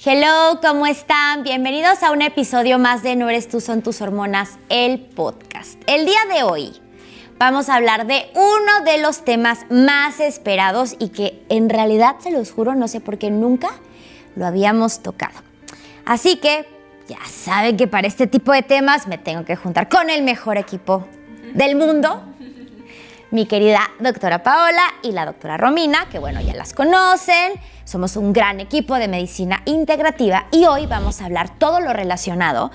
Hello, ¿cómo están? Bienvenidos a un episodio más de No Eres Tú, Son Tus Hormonas, el podcast. El día de hoy vamos a hablar de uno de los temas más esperados y que en realidad, se los juro, no sé por qué nunca lo habíamos tocado. Así que ya saben que para este tipo de temas me tengo que juntar con el mejor equipo del mundo. Mi querida doctora Paola y la doctora Romina, que bueno, ya las conocen. Somos un gran equipo de medicina integrativa y hoy vamos a hablar todo lo relacionado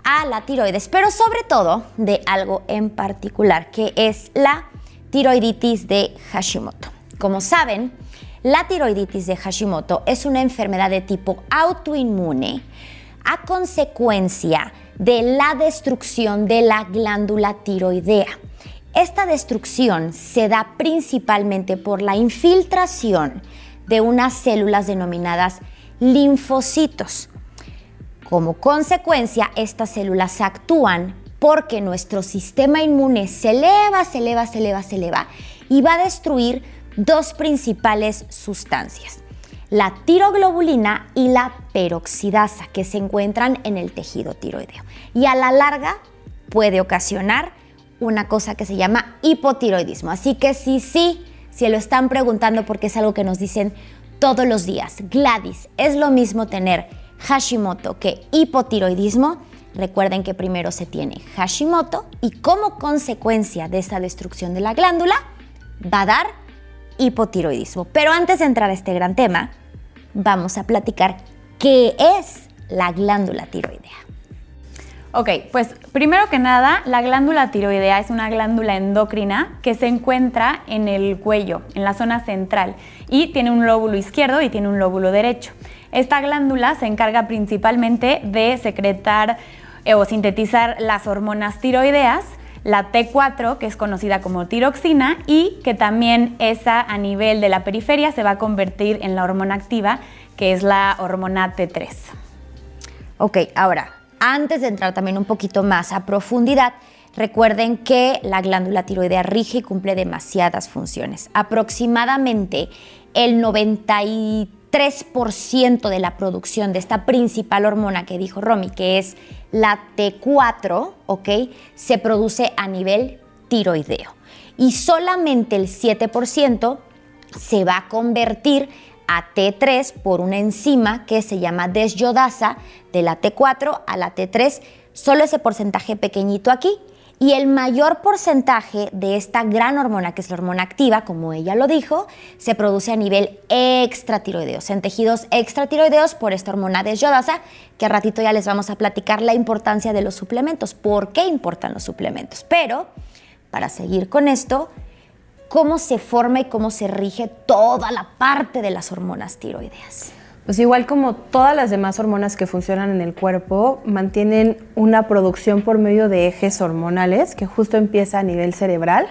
a la tiroides, pero sobre todo de algo en particular, que es la tiroiditis de Hashimoto. Como saben, la tiroiditis de Hashimoto es una enfermedad de tipo autoinmune a consecuencia de la destrucción de la glándula tiroidea. Esta destrucción se da principalmente por la infiltración de unas células denominadas linfocitos. Como consecuencia, estas células actúan porque nuestro sistema inmune se eleva y va a destruir dos principales sustancias, la tiroglobulina y la peroxidasa, que se encuentran en el tejido tiroideo. Y a la larga puede ocasionar una cosa que se llama hipotiroidismo. Así que si lo están preguntando porque es algo que nos dicen todos los días, Gladys, ¿es lo mismo tener Hashimoto que hipotiroidismo? Recuerden que primero se tiene Hashimoto y como consecuencia de esta destrucción de la glándula va a dar hipotiroidismo. Pero antes de entrar a este gran tema, vamos a platicar qué es la glándula tiroidea. Ok, pues primero que nada, la glándula tiroidea es una glándula endocrina que se encuentra en el cuello, en la zona central, y tiene un lóbulo izquierdo y tiene un lóbulo derecho. Esta glándula se encarga principalmente de secretar o sintetizar las hormonas tiroideas, la T4, que es conocida como tiroxina, y que también esa a nivel de la periferia se va a convertir en la hormona activa, que es la hormona T3. Ok, ahora, antes de entrar también un poquito más a profundidad, recuerden que la glándula tiroidea rige y cumple demasiadas funciones. Aproximadamente el 93% de la producción de esta principal hormona que dijo Romy, que es la T4, ¿ok?, se produce a nivel tiroideo. Y solamente el 7% se va a convertir a T3 por una enzima que se llama desyodasa de la T4 a la T3, solo ese porcentaje pequeñito aquí, y el mayor porcentaje de esta gran hormona, que es la hormona activa, como ella lo dijo, se produce a nivel extratiroideos, en tejidos extratiroideos por esta hormona desyodasa, que a ratito ya les vamos a platicar la importancia de los suplementos, por qué importan los suplementos. Pero, para seguir con esto, ¿cómo se forma y cómo se rige toda la parte de las hormonas tiroideas? Pues igual como todas las demás hormonas que funcionan en el cuerpo, mantienen una producción por medio de ejes hormonales que justo empieza a nivel cerebral.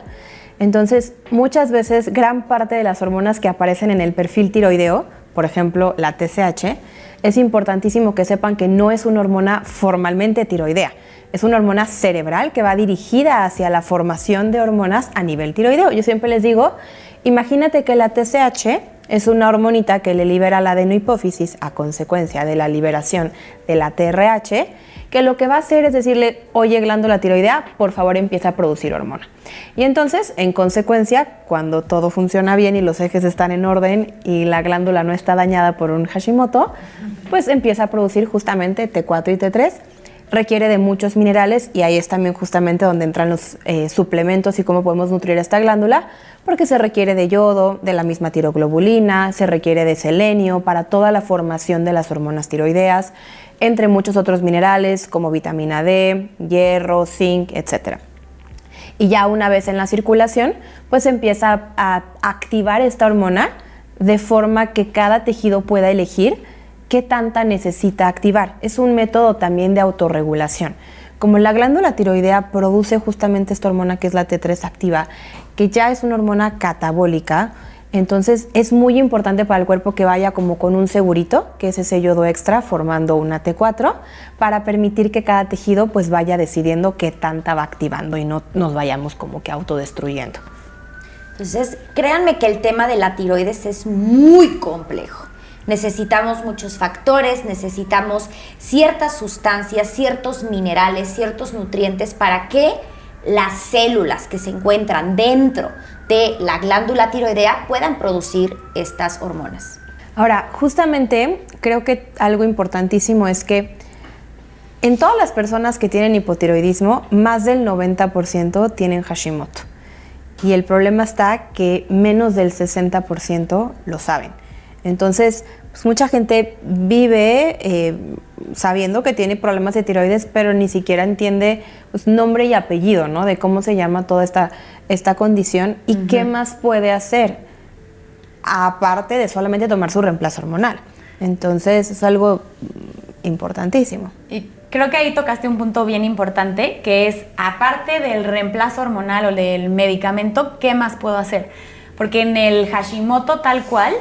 Entonces, muchas veces gran parte de las hormonas que aparecen en el perfil tiroideo, por ejemplo, la TSH, es importantísimo que sepan que no es una hormona formalmente tiroidea. Es una hormona cerebral que va dirigida hacia la formación de hormonas a nivel tiroideo. Yo siempre les digo, imagínate que la TSH es una hormonita que le libera la adenohipófisis a consecuencia de la liberación de la TRH, que lo que va a hacer es decirle, oye, glándula tiroidea, por favor empieza a producir hormona. Y entonces, en consecuencia, cuando todo funciona bien y los ejes están en orden y la glándula no está dañada por un Hashimoto, pues empieza a producir justamente T4 y T3, requiere de muchos minerales y ahí es también justamente donde entran los suplementos y cómo podemos nutrir esta glándula, porque se requiere de yodo, de la misma tiroglobulina, se requiere de selenio para toda la formación de las hormonas tiroideas, entre muchos otros minerales como vitamina D, hierro, zinc, etc. Y ya una vez en la circulación, pues empieza a activar esta hormona de forma que cada tejido pueda elegir qué tanta necesita activar. Es un método también de autorregulación. Como la glándula tiroidea produce justamente esta hormona que es la T3 activa, que ya es una hormona catabólica, entonces es muy importante para el cuerpo que vaya como con un segurito, que es ese yodo extra formando una T4, para permitir que cada tejido pues vaya decidiendo qué tanta va activando y no nos vayamos como que autodestruyendo. Entonces, créanme que el tema de la tiroides es muy complejo. necesitamos muchos factores, necesitamos ciertas sustancias, ciertos minerales, ciertos nutrientes para que las células que se encuentran dentro de la glándula tiroidea puedan producir estas hormonas. Ahora, justamente creo que algo importantísimo es que en todas las personas que tienen hipotiroidismo, más del 90% tienen Hashimoto. Y el problema está que menos del 60% lo saben. Entonces, pues mucha gente vive sabiendo que tiene problemas de tiroides, pero ni siquiera entiende pues, nombre y apellido, ¿no? De cómo se llama toda esta condición y qué más puede hacer, aparte de solamente tomar su reemplazo hormonal. Entonces, es algo importantísimo. Y creo que ahí tocaste un punto bien importante, que es, aparte del reemplazo hormonal o del medicamento, ¿qué más puedo hacer? Porque en el Hashimoto tal cual,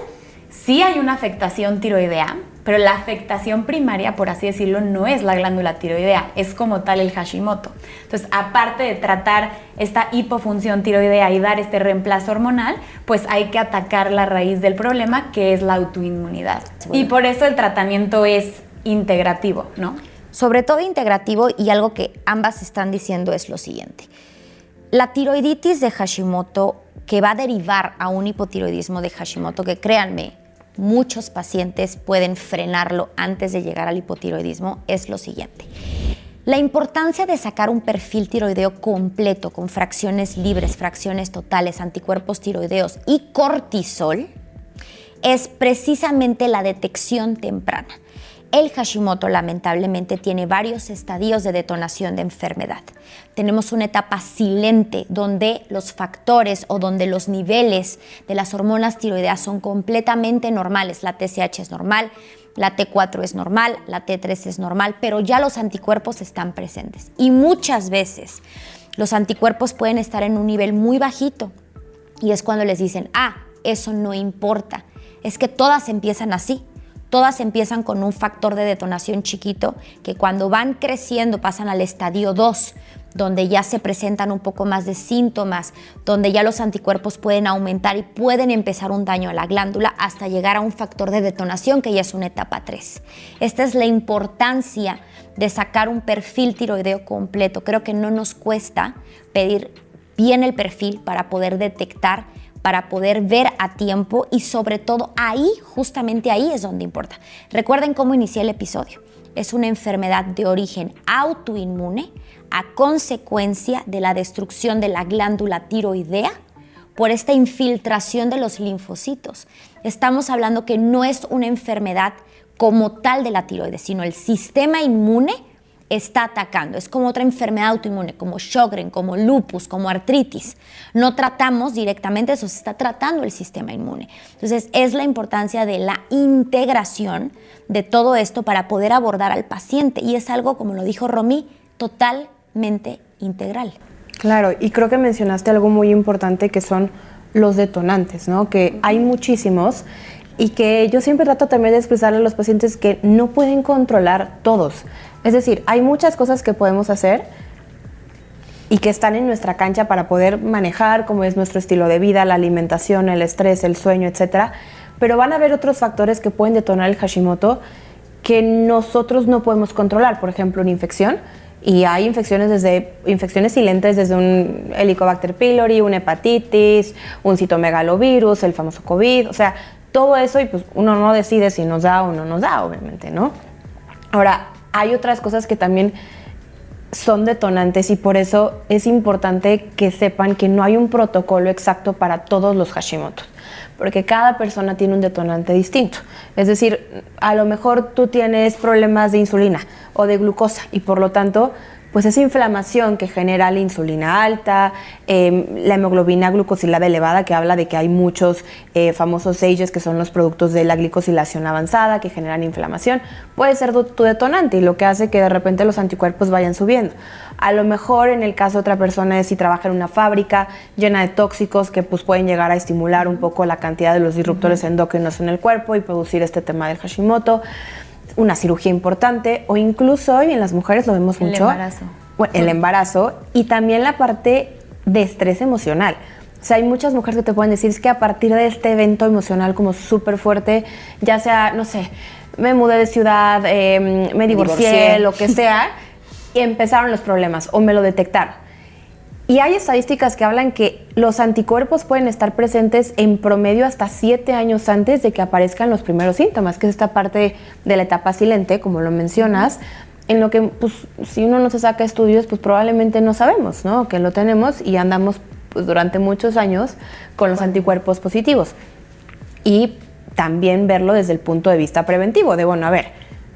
sí hay una afectación tiroidea, pero la afectación primaria, por así decirlo, no es la glándula tiroidea, es como tal el Hashimoto. Entonces, aparte de tratar esta hipofunción tiroidea y dar este reemplazo hormonal, pues hay que atacar la raíz del problema, que es la autoinmunidad. Sí, bueno. Y por eso el tratamiento es integrativo, ¿no? Sobre todo integrativo, y algo que ambas están diciendo es lo siguiente. La tiroiditis de Hashimoto, que va a derivar a un hipotiroidismo de Hashimoto, que créanme, muchos pacientes pueden frenarlo antes de llegar al hipotiroidismo, es lo siguiente. La importancia de sacar un perfil tiroideo completo con fracciones libres, fracciones totales, anticuerpos tiroideos y cortisol es precisamente la detección temprana. El Hashimoto lamentablemente tiene varios estadios de detonación de enfermedad. Tenemos una etapa silente donde los factores o donde los niveles de las hormonas tiroideas son completamente normales. La TSH es normal, la T4 es normal, la T3 es normal, pero ya los anticuerpos están presentes. Y muchas veces los anticuerpos pueden estar en un nivel muy bajito y es cuando les dicen, eso no importa. Es que todas empiezan así. Todas empiezan con un factor de detonación chiquito que cuando van creciendo pasan al estadio 2, donde ya se presentan un poco más de síntomas, donde ya los anticuerpos pueden aumentar y pueden empezar un daño a la glándula hasta llegar a un factor de detonación que ya es una etapa 3. Esta es la importancia de sacar un perfil tiroideo completo. Creo que no nos cuesta pedir bien el perfil para poder detectar, para poder ver a tiempo y sobre todo ahí, justamente ahí es donde importa. Recuerden cómo inicié el episodio. Es una enfermedad de origen autoinmune a consecuencia de la destrucción de la glándula tiroidea por esta infiltración de los linfocitos. Estamos hablando que no es una enfermedad como tal de la tiroides, sino el sistema inmune está atacando. Es como otra enfermedad autoinmune, como Sjögren, como lupus, como artritis. No tratamos directamente eso, se está tratando el sistema inmune. Entonces, es la importancia de la integración de todo esto para poder abordar al paciente. Y es algo, como lo dijo Romy, totalmente integral. Claro, y creo que mencionaste algo muy importante que son los detonantes, ¿no? Que hay muchísimos y que yo siempre trato también de expresarle a los pacientes que no pueden controlar todos. Es decir, hay muchas cosas que podemos hacer y que están en nuestra cancha para poder manejar, como es nuestro estilo de vida, la alimentación, el estrés, el sueño, etcétera. Pero van a haber otros factores que pueden detonar el Hashimoto que nosotros no podemos controlar. Por ejemplo, una infección. Y hay infecciones silentes desde un Helicobacter pylori, una hepatitis, un citomegalovirus, el famoso COVID. O sea, todo eso y pues uno no decide si nos da o no nos da, obviamente, ¿no? Ahora, hay otras cosas que también son detonantes y por eso es importante que sepan que no hay un protocolo exacto para todos los Hashimotos, porque cada persona tiene un detonante distinto. Es decir, a lo mejor tú tienes problemas de insulina o de glucosa y por lo tanto, pues esa inflamación que genera la insulina alta, la hemoglobina glucosilada elevada, que habla de que hay muchos famosos AGEs, que son los productos de la glicosilación avanzada, que generan inflamación, puede ser tu detonante y lo que hace que de repente los anticuerpos vayan subiendo. A lo mejor en el caso de otra persona es si trabaja en una fábrica llena de tóxicos que pues pueden llegar a estimular un poco la cantidad de los disruptores endocrinos en el cuerpo y producir este tema del Hashimoto. Una cirugía importante o incluso, y en las mujeres lo vemos mucho, el embarazo. El embarazo y también la parte de estrés emocional. O O sea, hay muchas mujeres que te pueden decir, es que a partir de este evento emocional como súper fuerte, ya sea, no sé, me mudé de ciudad, me divorcié, lo que sea, y empezaron los problemas o me lo detectaron. Y hay estadísticas que hablan que los anticuerpos pueden estar presentes en promedio hasta 7 años antes de que aparezcan los primeros síntomas, que es esta parte de la etapa silente, como lo mencionas, en lo que, pues, si uno no se saca estudios, pues probablemente no sabemos, ¿no? Que lo tenemos y andamos pues, durante muchos años con los anticuerpos positivos. Y también verlo desde el punto de vista preventivo, de, bueno, a ver,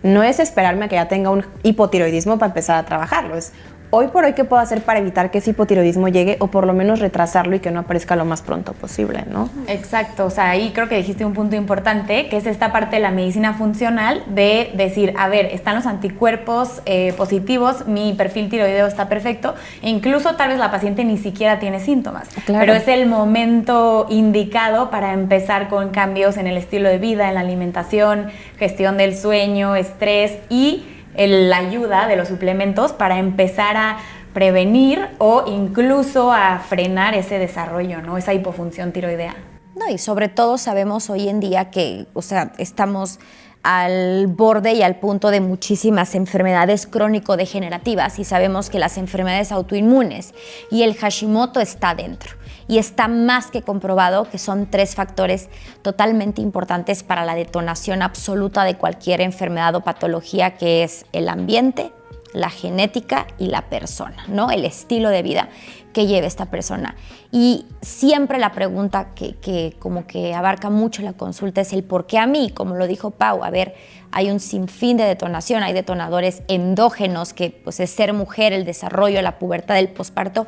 no es esperarme a que ya tenga un hipotiroidismo para empezar a trabajarlo, es hoy por hoy qué puedo hacer para evitar que ese hipotiroidismo llegue o por lo menos retrasarlo y que no aparezca lo más pronto posible, ¿no? Exacto, o sea, ahí creo que dijiste un punto importante, que es esta parte de la medicina funcional de decir, a ver, están los anticuerpos positivos, mi perfil tiroideo está perfecto, e incluso tal vez la paciente ni siquiera tiene síntomas, Claro. pero es el momento indicado para empezar con cambios en el estilo de vida, en la alimentación, gestión del sueño, estrés y la ayuda de los suplementos para empezar a prevenir o incluso a frenar ese desarrollo, ¿no? Esa hipofunción tiroidea. No, y sobre todo sabemos hoy en día que, o sea, estamos al borde y al punto de muchísimas enfermedades crónico-degenerativas y sabemos que las enfermedades autoinmunes y el Hashimoto está dentro. Y está más que comprobado que son 3 factores totalmente importantes para la detonación absoluta de cualquier enfermedad o patología, que es el ambiente, la genética y la persona, ¿no? El estilo de vida que lleve esta persona. Y siempre la pregunta que como que abarca mucho la consulta es el por qué a mí, como lo dijo Pau. A ver, hay un sinfín de detonación, hay detonadores endógenos, que pues es ser mujer, el desarrollo, la pubertad, el posparto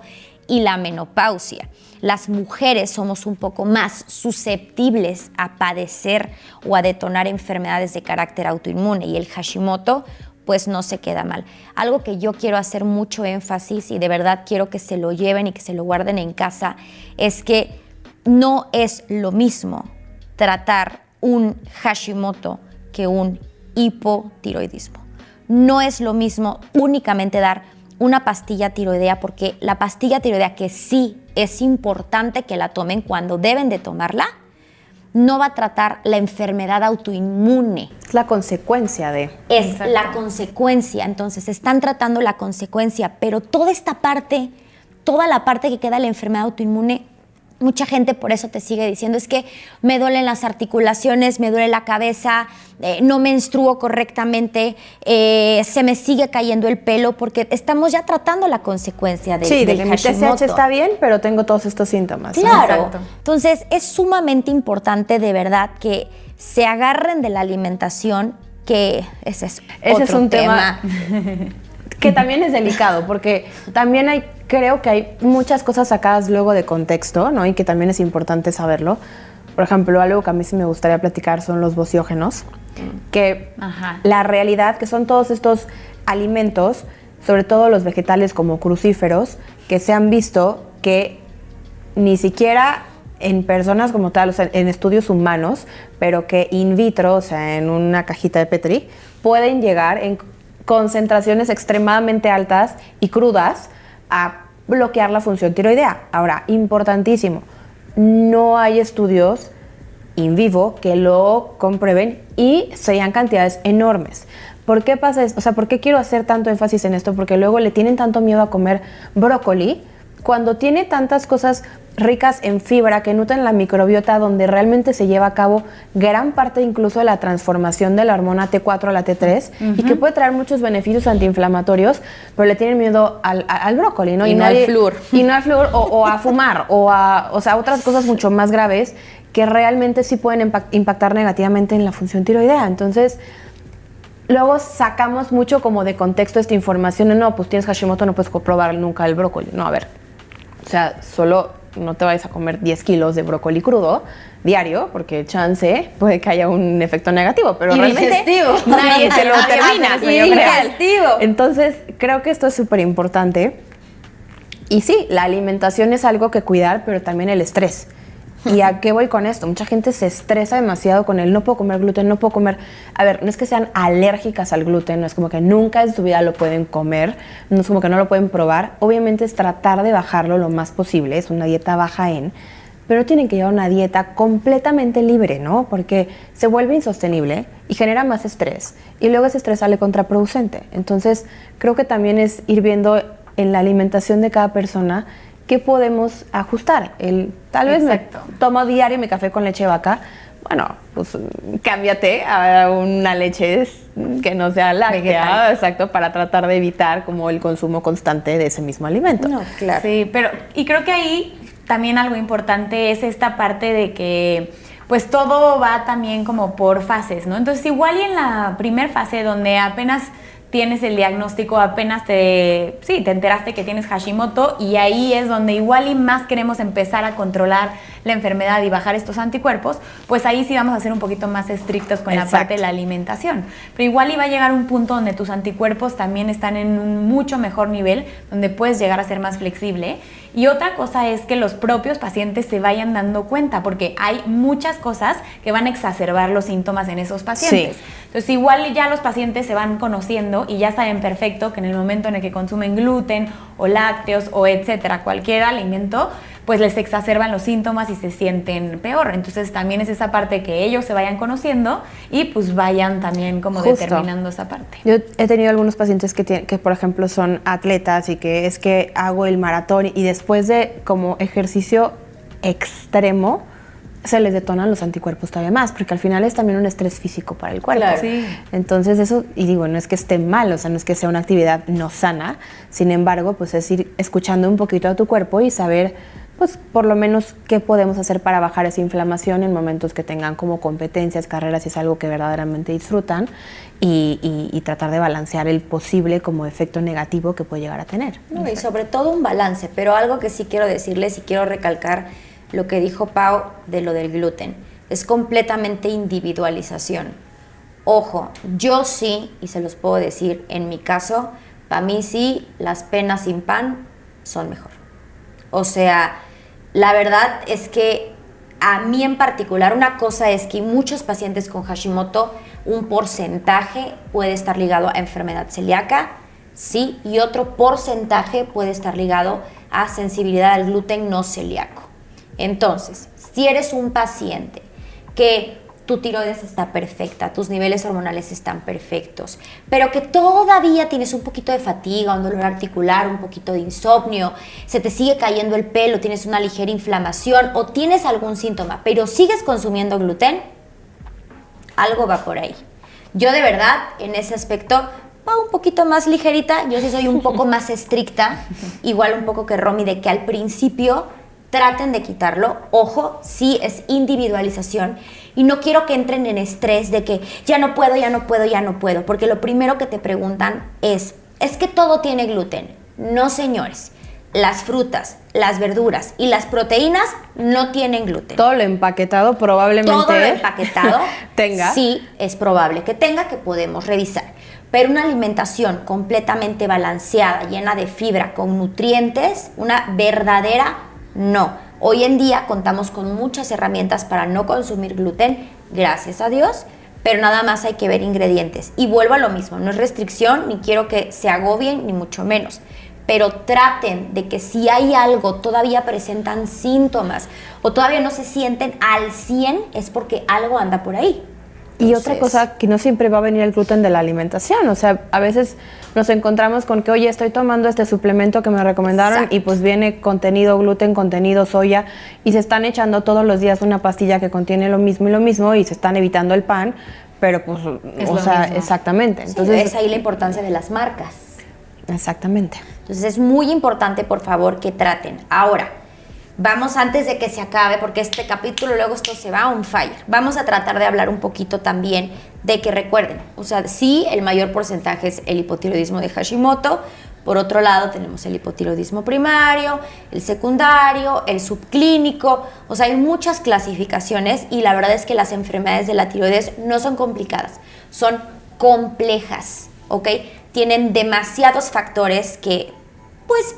y la menopausia. Las mujeres somos un poco más susceptibles a padecer o a detonar enfermedades de carácter autoinmune, y el Hashimoto pues no se queda mal. Algo que yo quiero hacer mucho énfasis y de verdad quiero que se lo lleven y que se lo guarden en casa es que no es lo mismo tratar un Hashimoto que un hipotiroidismo. No es lo mismo únicamente dar una pastilla tiroidea, porque la pastilla tiroidea, que sí es importante que la tomen cuando deben de tomarla, no va a tratar la enfermedad autoinmune. Es la consecuencia de... Es Exacto. la consecuencia. Entonces están tratando la consecuencia, pero toda esta parte, toda la parte que queda de la enfermedad autoinmune, mucha gente por eso te sigue diciendo, es que me duelen las articulaciones, me duele la cabeza, no menstruo correctamente, se me sigue cayendo el pelo, porque estamos ya tratando la consecuencia del Sí, de que mi Hashimoto. TSH está bien, pero tengo todos estos síntomas, ¿no? Claro. Exacto. Entonces, es sumamente importante de verdad que se agarren de la alimentación, que ese es Ese otro es un tema que también es delicado, porque también creo que hay muchas cosas sacadas luego de contexto, ¿no? Y que también es importante saberlo. Por ejemplo, algo que a mí sí me gustaría platicar son los bociógenos, que Ajá. la realidad que son todos estos alimentos, sobre todo los vegetales como crucíferos, que se han visto que ni siquiera en personas como tal, o sea, en estudios humanos, pero que in vitro, o sea, en una cajita de Petri, pueden llegar en concentraciones extremadamente altas y crudas a bloquear la función tiroidea. Ahora, importantísimo, no hay estudios in vivo que lo comprueben y sean cantidades enormes. ¿Por qué pasa esto? O sea, ¿por qué quiero hacer tanto énfasis en esto? Porque luego le tienen tanto miedo a comer brócoli cuando tiene tantas cosas ricas en fibra que nutren la microbiota, donde realmente se lleva a cabo gran parte incluso de la transformación de la hormona T4 a la T3 y que puede traer muchos beneficios antiinflamatorios, pero le tienen miedo al brócoli, ¿no? Y no al flúor. Y no al flúor o a fumar o sea, otras cosas mucho más graves que realmente sí pueden impactar negativamente en la función tiroidea. Entonces, luego sacamos mucho como de contexto esta información de, no, pues tienes Hashimoto, no puedes probar nunca el brócoli. No, a ver, o sea, solo no te vayas a comer 10 kilos de brócoli crudo diario, porque chance puede que haya un efecto negativo, pero Y realmente digestivo. nadie se lo termina. Y digestivo. Entonces, creo que esto es súper importante. Y sí, la alimentación es algo que cuidar, pero también el estrés. ¿Y a qué voy con esto? Mucha gente se estresa demasiado con el no puedo comer gluten, no puedo comer. A ver, no es que sean alérgicas al gluten, no es como que nunca en su vida lo pueden comer, no es como que no lo pueden probar. Obviamente es tratar de bajarlo lo más posible, es una dieta baja en, pero tienen que llevar una dieta completamente libre, ¿no? Porque se vuelve insostenible y genera más estrés. Y luego ese estrés sale contraproducente. Entonces, creo que también es ir viendo en la alimentación de cada persona qué podemos ajustar. Tal vez me tomo diario mi café con leche de vaca. Bueno, pues cámbiate a una leche que no sea láctea, vegetal. Exacto, para tratar de evitar como el consumo constante de ese mismo alimento. No, claro. Sí, pero y creo que ahí también algo importante es esta parte de que pues todo va también como por fases, ¿no? Entonces igual y en la primer fase donde apenas tienes el diagnóstico, apenas te enteraste que tienes Hashimoto, y ahí es donde igual y más queremos empezar a controlar la enfermedad y bajar estos anticuerpos, pues ahí sí vamos a ser un poquito más estrictos con la parte de la alimentación. Pero igual iba a llegar un punto donde tus anticuerpos también están en un mucho mejor nivel, donde puedes llegar a ser más flexible. Y otra cosa es que los propios pacientes se vayan dando cuenta, porque hay muchas cosas que van a exacerbar los síntomas en esos pacientes. Sí. Entonces igual ya los pacientes se van conociendo y ya saben perfecto que en el momento en el que consumen gluten o lácteos o etcétera, cualquier alimento, pues les exacerban los síntomas y se sienten peor. Entonces también es esa parte que ellos se vayan conociendo y pues vayan también como determinando esa parte. Yo he tenido algunos pacientes que por ejemplo son atletas y que es que hago el maratón y después de como ejercicio extremo se les detonan los anticuerpos todavía más, porque al final es también un estrés físico para el cuerpo. Claro. Sí. Entonces eso, y digo, no es que esté mal, o sea, no es que sea una actividad no sana, sin embargo, pues es ir escuchando un poquito a tu cuerpo y saber, pues por lo menos qué podemos hacer para bajar esa inflamación en momentos que tengan como competencias, carreras, si es algo que verdaderamente disfrutan, y tratar de balancear el posible como efecto negativo que puede llegar a tener. No, y sobre todo un balance, pero algo que sí quiero decirles y quiero recalcar lo que dijo Pau de lo del gluten. Es completamente individualización. Ojo, yo sí, y se los puedo decir, en mi caso, para mí sí, las penas sin pan son mejor. O sea, la verdad es que a mí en particular, una cosa es que muchos pacientes con Hashimoto, un porcentaje puede estar ligado a enfermedad celíaca, sí, y otro porcentaje puede estar ligado a sensibilidad al gluten no celíaco. Entonces, si eres un paciente que tu tiroides está perfecta, tus niveles hormonales están perfectos, pero que todavía tienes un poquito de fatiga, un dolor articular, un poquito de insomnio, se te sigue cayendo el pelo, tienes una ligera inflamación o tienes algún síntoma, pero sigues consumiendo gluten, algo va por ahí. Yo de verdad, en ese aspecto, va un poquito más ligerita, yo sí soy un poco más estricta, igual un poco que Romy, de que al principio traten de quitarlo. Ojo, sí es individualización y no quiero que entren en estrés de que ya no puedo, porque lo primero que te preguntan es que todo tiene gluten. No, señores, las frutas, las verduras y las proteínas no tienen gluten. Todo lo empaquetado probablemente todo lo empaquetado tenga. Sí, es probable que tenga, que podemos revisar. Pero una alimentación completamente balanceada, llena de fibra, con nutrientes, una verdadera no. Hoy en día contamos con muchas herramientas para no consumir gluten, gracias a Dios, pero nada más hay que ver ingredientes. Y vuelvo a lo mismo, no es restricción, ni quiero que se agobien, ni mucho menos. Pero traten de que si hay algo, todavía presentan síntomas o todavía no se sienten al 100, es porque algo anda por ahí. Y otra cosa, que no siempre va a venir el gluten de la alimentación. O sea, a veces nos encontramos con que, oye, estoy tomando este suplemento que me recomendaron. Exacto. Y pues viene contenido gluten, contenido soya, y se están echando todos los días una pastilla que contiene lo mismo y se están evitando el pan, pero pues, o sea, mismo. Exactamente. Entonces, sí, es ahí la importancia de las marcas. Exactamente. Entonces es muy importante, por favor, que traten. Ahora, vamos, antes de que se acabe, porque este capítulo luego esto se va on fire, vamos a tratar de hablar un poquito también de que recuerden, o sea, sí, el mayor porcentaje es el hipotiroidismo de Hashimoto. Por otro lado tenemos el hipotiroidismo primario, el secundario, el subclínico, o sea, hay muchas clasificaciones y la verdad es que las enfermedades de la tiroides no son complicadas, son complejas, ¿ok? Tienen demasiados factores que, pues,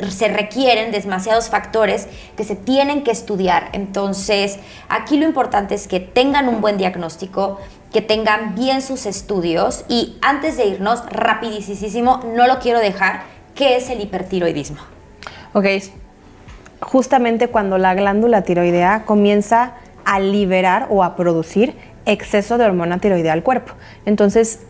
se requieren demasiados factores que se tienen que estudiar. Entonces, aquí lo importante es que tengan un buen diagnóstico, que tengan bien sus estudios. Y antes de irnos, rapidísimo, no lo quiero dejar, ¿qué es el hipertiroidismo? Ok, justamente cuando la glándula tiroidea comienza a liberar o a producir exceso de hormona tiroidea al cuerpo. Entonces,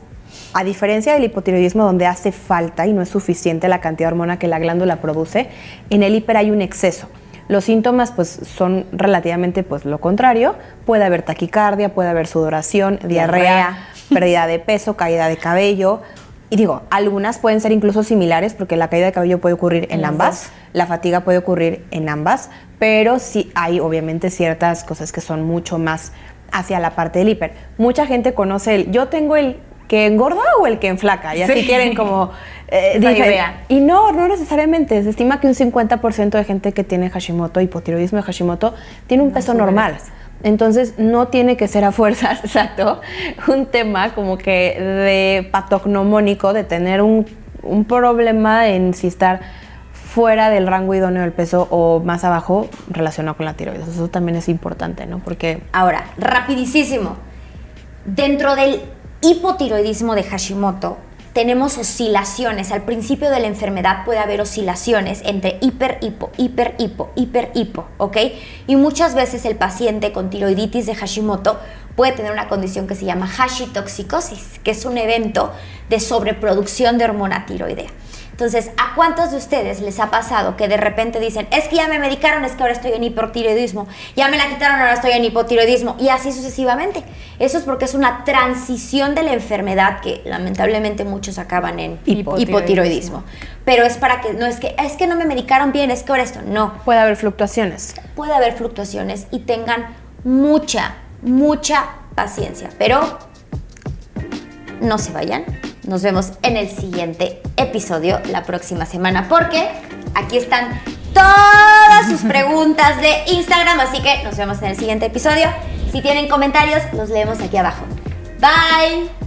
a diferencia del hipotiroidismo, donde hace falta y no es suficiente la cantidad de hormona que la glándula produce, en el hiper hay un exceso. Los síntomas pues, son relativamente pues, lo contrario. Puede haber taquicardia, puede haber sudoración, diarrea, pérdida de peso, caída de cabello. Y digo, algunas pueden ser incluso similares porque la caída de cabello puede ocurrir en ambas, la fatiga puede ocurrir en ambas, pero sí hay obviamente ciertas cosas que son mucho más hacia la parte del hiper. Mucha gente conoce yo tengo el que engorda o el que enflaca, y así quieren como idea. Y no necesariamente. Se estima que un 50% de gente que tiene Hashimoto, hipotiroidismo de Hashimoto, tiene un peso normal. Entonces, no tiene que ser a fuerzas, exacto, un tema como que de patognomónico, de tener un problema en si estar fuera del rango idóneo del peso o más abajo relacionado con la tiroides. Eso también es importante, ¿no? Porque... Ahora, rapidísimo, dentro del hipotiroidismo de Hashimoto, tenemos oscilaciones. Al principio de la enfermedad puede haber oscilaciones entre hiper-hipo, ¿ok? Y muchas veces el paciente con tiroiditis de Hashimoto puede tener una condición que se llama hashitoxicosis, que es un evento de sobreproducción de hormona tiroidea. Entonces, ¿a cuántos de ustedes les ha pasado que de repente dicen, es que ya me medicaron, es que ahora estoy en hipotiroidismo, ya me la quitaron, ahora estoy en hipotiroidismo, y así sucesivamente? Eso es porque es una transición de la enfermedad que lamentablemente muchos acaban en hipotiroidismo. Pero es para que, no es que no me medicaron bien, es que ahora esto, no. Puede haber fluctuaciones. Puede haber fluctuaciones y tengan mucha paciencia, pero no se vayan. Nos vemos en el siguiente episodio la próxima semana, porque aquí están todas sus preguntas de Instagram, así que nos vemos en el siguiente episodio. Si tienen comentarios, los leemos aquí abajo. Bye.